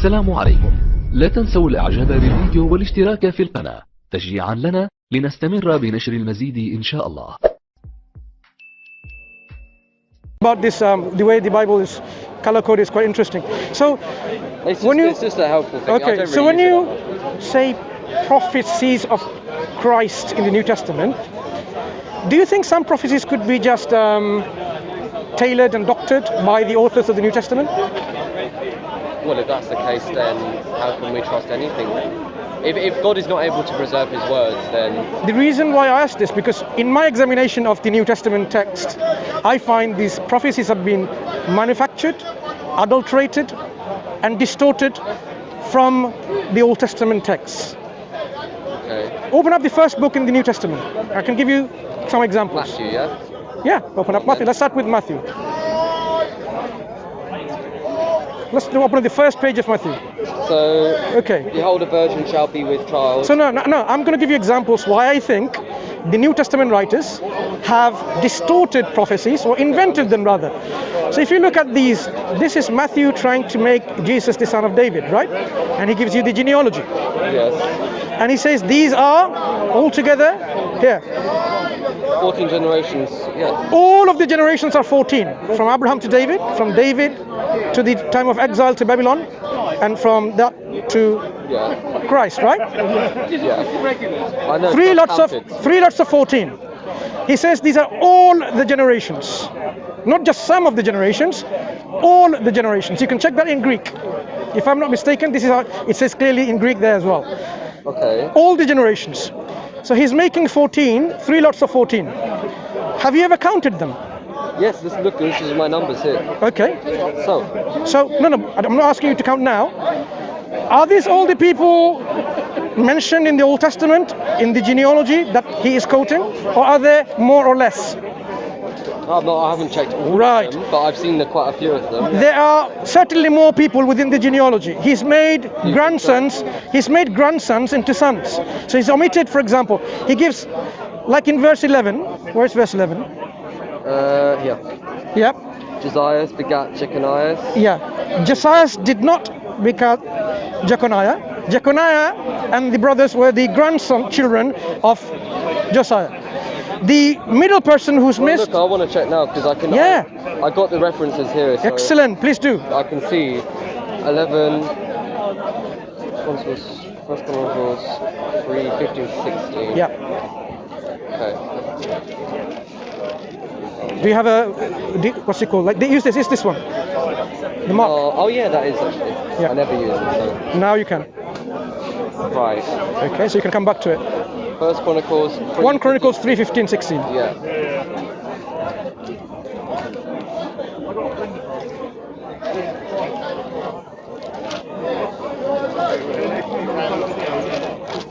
السلام عليكم. لا تنسوا الاعجاب بالفيديو والاشتراك في القناة تشجيعا لنا لنستمر بنشر المزيد إن شاء الله. About this, the way the Bible is color coded is quite interesting. So, it's just a helpful thing. Okay, so when you say prophecies of Christ in the New Testament, do you think some prophecies could be just tailored and doctored by the authors of the New Testament? Well, if that's the case, then how can we trust anything? If God is not able to preserve his words, then... The reason why I ask this, because in my examination of the New Testament text, I find these prophecies have been manufactured, adulterated, and distorted from the Old Testament texts. Okay. Open up the first book in the New Testament. I can give you some examples. Matthew, yeah? Yeah, open up Matthew. Let's start with Matthew. Let's open up the first page of Matthew. So, okay. Behold, a virgin shall be with child. So no, I'm going to give you examples why I think the New Testament writers have distorted prophecies, or invented them rather. So if you look at these, this is Matthew trying to make Jesus the son of David, right? And he gives you the genealogy. Yes. And he says these are altogether here. 14 generations, yeah. All of the generations are 14. From Abraham to David, from David to the time of exile to Babylon, and from that to Christ, right? Yeah. I know. Three lots of 14. He says these are all the generations. Not just some of the generations, all the generations. You can check that in Greek. If I'm not mistaken, this is how it says clearly in Greek there as well. Okay. All the generations. So he's making 14, three lots of 14. Have you ever counted them? Yes, look, this is my numbers here. Okay. So no, I'm not asking you to count now. Are these all the people mentioned in the Old Testament, in the genealogy that he is quoting? Or are there more or less? I haven't checked all of them, but I've seen quite a few of them. There are certainly more people within the genealogy. He's made grandsons into sons. So he's omitted, for example, he gives, like in verse 11, where's verse 11? Here. Yep. Josiah begat Jeconiah. Yeah. Josiah did not begat Jeconiah. Jeconiah and the brothers were the children of Josiah. The middle person who's missed... Look, I want to check now because I can... Yeah. I got the references here. So excellent, please do. I can see 11... First Chronicles 3, 15, 16. Yeah. Okay. Do you have what's it called? Like they use this. Is this one? The mark. Oh yeah, that is actually. Yeah. I never use it. So. Now you can. Right. Okay, so you can come back to it. First Chronicles. 1 Chronicles 3, 15, 16. Yeah.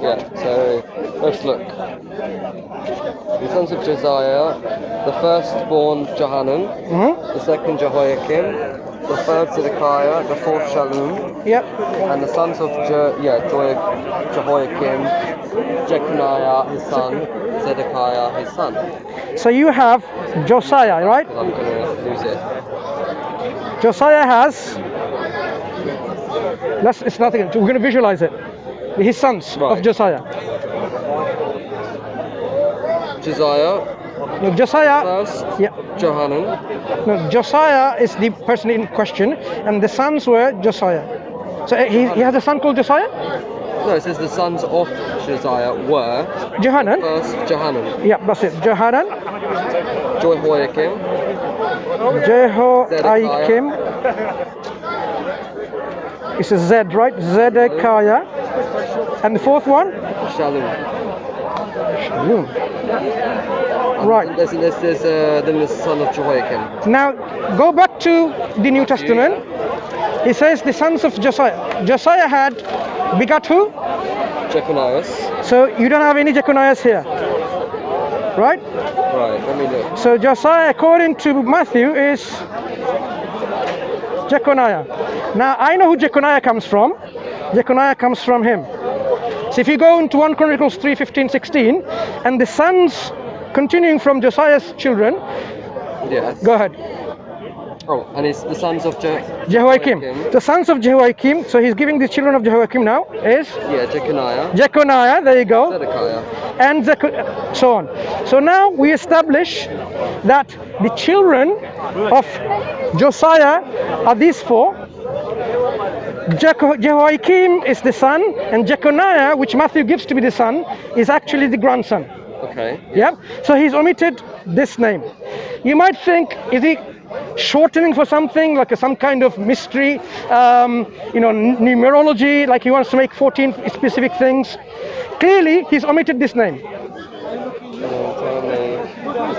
Yeah, so let's look. The sons of Josiah, the firstborn Johanan, the second Jehoiakim, the third Zedekiah, the fourth Shallum, and the sons of Jehoiakim, Jeconiah his son, Zedekiah his son. So you have Josiah, right? I'm going to lose it. Josiah has... it's nothing. We're going to visualize it. His sons of Josiah. Josiah. No, Josiah. First. Johanan. No, Josiah is the person in question, and the sons were Josiah. So he has a son called Josiah? No, it says the sons of Josiah were Johanan. First Johanan. Yeah, that's it. Johanan. Jehoiakim. Jehoiakim. It's a Z, right? Zedekiah. And the fourth one? Shallum. Right. Then the son of Jehoiakim. Now, go back to the New Testament. It says the sons of Josiah. Josiah had begat who? Jeconiah. So you don't have any Jeconiahs here. Right? Right, let me look. So Josiah, according to Matthew, is Jeconiah. Now, I know who Jeconiah comes from. Jeconiah comes from him. So if you go into 1 Chronicles 3, 15, 16, and the sons continuing from Josiah's children, yes. Go ahead. Oh, and it's the sons of Jehoiakim. The sons of Jehoiakim, so he's giving the children of Jehoiakim now, is? Yeah, Jeconiah, there you go. Zedekiah. And so on. So now we establish that the children of Josiah are these four. Jehoiakim is the son, and Jeconiah, which Matthew gives to be the son, is actually the grandson. Okay. Yeah. So he's omitted this name. You might think, is he shortening for something, like some kind of mystery, numerology, like he wants to make 14 specific things? Clearly, he's omitted this name.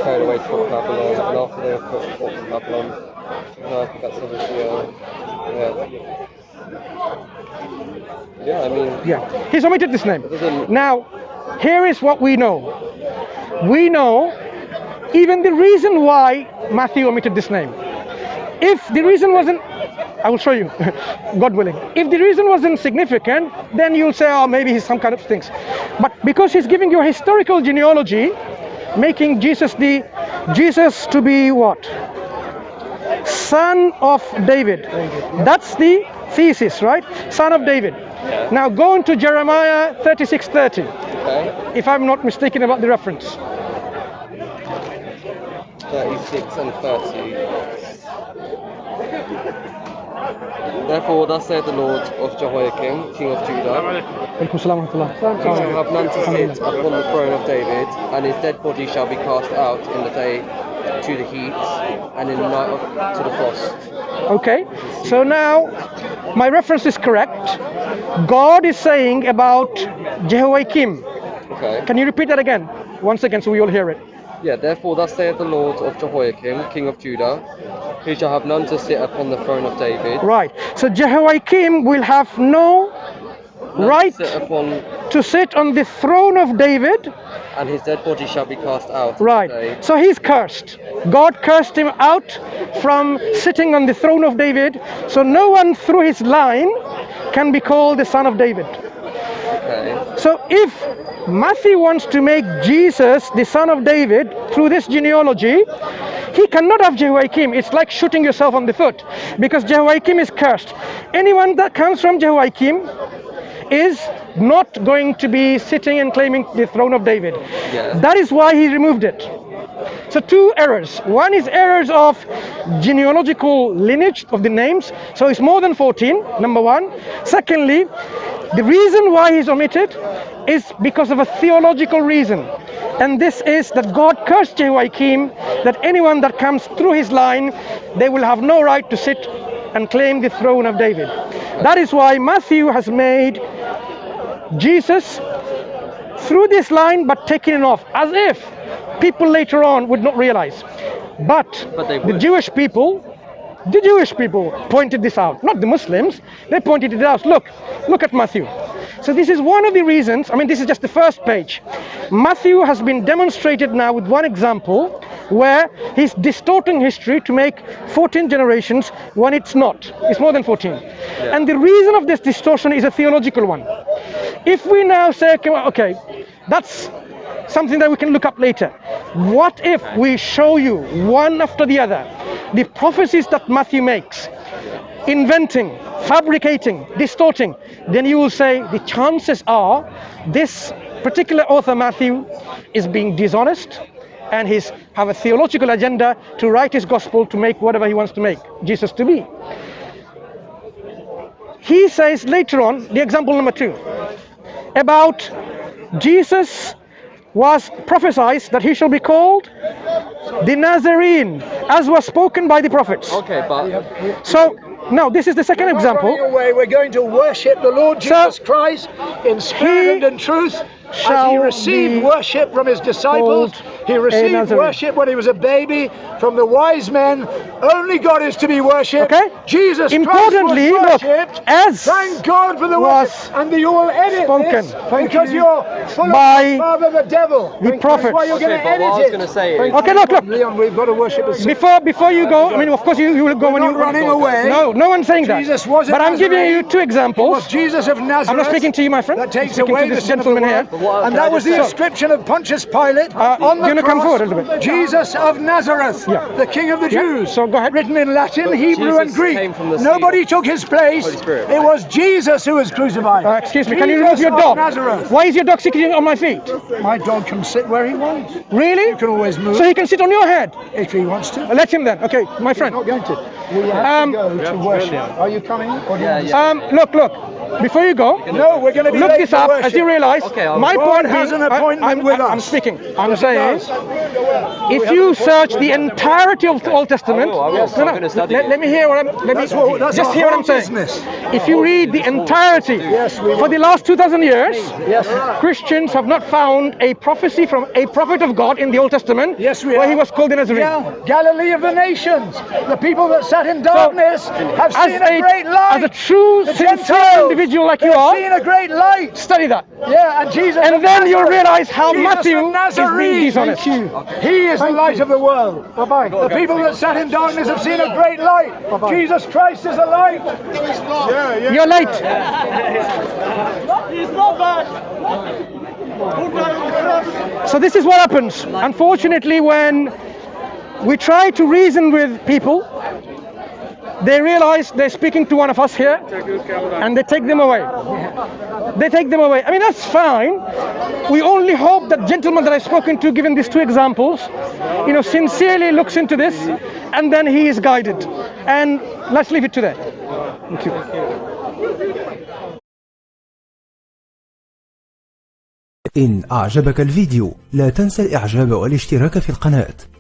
Carried away to Babylon, and after they were put to Babylon, that's obviously he's omitted this name. Now, here is what we know. We know even the reason why Matthew omitted this name. If the reason wasn't, I will show you, God willing. If the reason wasn't significant, then you'll say, oh, maybe he's some kind of things. But because he's giving you a historical genealogy, making Jesus to be what? Son of David. That's the thesis, right? Son of David. Yeah. Now go into Jeremiah 36:30. Okay. If I'm not mistaken about the reference. 36 and 30. Therefore, thus saith the Lord of Jehoiakim, king of Judah, he shall have none to sit upon the throne of David, and his dead body shall be cast out in the day to the heat, and in the night to the frost. Okay, so now my reference is correct. God is saying about Jehoiakim. Okay. Can you repeat that again? Once again, so we all hear it. Yeah, therefore thus saith the Lord of Jehoiakim, king of Judah, he shall have none to sit upon the throne of David. Right, so Jehoiakim will have no right to sit on the throne of David. And his dead body shall be cast out. Right, so he's cursed. God cursed him out from sitting on the throne of David, so no one through his line can be called the son of David. Okay. So if Matthew wants to make Jesus the son of David through this genealogy, he cannot have Jehoiakim. It's like shooting yourself on the foot, because Jehoiakim is cursed. Anyone that comes from Jehoiakim is not going to be sitting and claiming the throne of David. Yeah. That is why he removed it. So two errors. One is errors of genealogical lineage of the names. So it's more than 14, number one. Secondly, the reason why he's omitted is because of a theological reason. And this is that God cursed Jehoiakim, that anyone that comes through his line, they will have no right to sit and claim the throne of David. That is why Matthew has made Jesus through this line, but taking it off, as if people later on would not realize. But the Jewish people pointed this out, not the Muslims. They pointed it out. Look at Matthew. So this is one of the reasons. I mean, this is just the first page. Matthew has been demonstrated now with one example where he's distorting history to make 14 generations when it's not. It's more than 14. Yeah. And the reason of this distortion is a theological one. If we now say, okay, that's something that we can look up later. What if we show you one after the other the prophecies that Matthew makes, inventing, fabricating, distorting? Then you will say the chances are this particular author Matthew is being dishonest, and he's have a theological agenda to write his gospel to make whatever he wants to make Jesus to be. He says later on, the example number 2, about Jesus was prophesied that he shall be called the Nazarene, as was spoken by the prophets. Okay, but so now this is the second example. We're going to worship the Lord Jesus Christ in spirit and in truth. As he received worship from his disciples, he received worship when he was a baby from the wise men. Only God is to be worshipped. Okay. Jesus importantly, Christ was worshipped. Look, as thank God for the worship. And you will edit spoken this because you're full by of father the devil. The prophets. That's why you're going to edit what I was going to say is, okay, look. Leon, we've got to worship the before you go, I mean, of course you will go when you're running away. No one's saying Jesus that. But I'm giving you two examples. Was Jesus of Nazareth. I'm not speaking to you, my friend. That takes I'm speaking away to this the sin of gentleman the here. world. And that was the inscription of Pontius Pilate on the come forward a little cross, bit. Jesus of Nazareth, the King of the Jews. So go ahead. Written in Latin, Hebrew and Greek. Nobody took his place. It was Jesus who was crucified. Excuse me, can you remove your dog? Why is your dog sitting on my feet? My dog can sit where he wants. Really? You can always move. So he can sit on your head? If he wants to. Let him then. Okay, my friend. We're not going to. We have to go to worship. Are you coming? Or do you Look. Before you go, no, we're going to be look late this for up. worship. As you realise, my point has an appointment with us. I'm speaking. I'm saying, if you search the entirety of the Old Testament, let me hear what I'm. Just hear what I'm saying. If you read the entirety for the last 2,000 years, Christians have not found a prophecy from a prophet of God in the Old Testament where he was called the Nazarene. Yeah. Galilee of the nations, the people that sat in darkness have seen a great light. As a true, sincere individual like you are, seen a great light. Study that. Yeah, and Jesus. And then you'll realize how Matthew is being dishonest. He is the light of the world. Bye-bye. The people that sat in darkness have seen a great light. Bye-bye. Jesus Christ is a light. You're late. So this is what happens. Unfortunately, when we try to reason with people, they realize they're speaking to one of us here, and they take them away. They take them away. I mean, that's fine. We only hope that gentleman that I've spoken to, given these two examples, sincerely looks into this, and then he is guided. And let's leave it to that. Thank you. إن أعجبك الفيديو لا تنسى الإعجاب والاشتراك في القناة.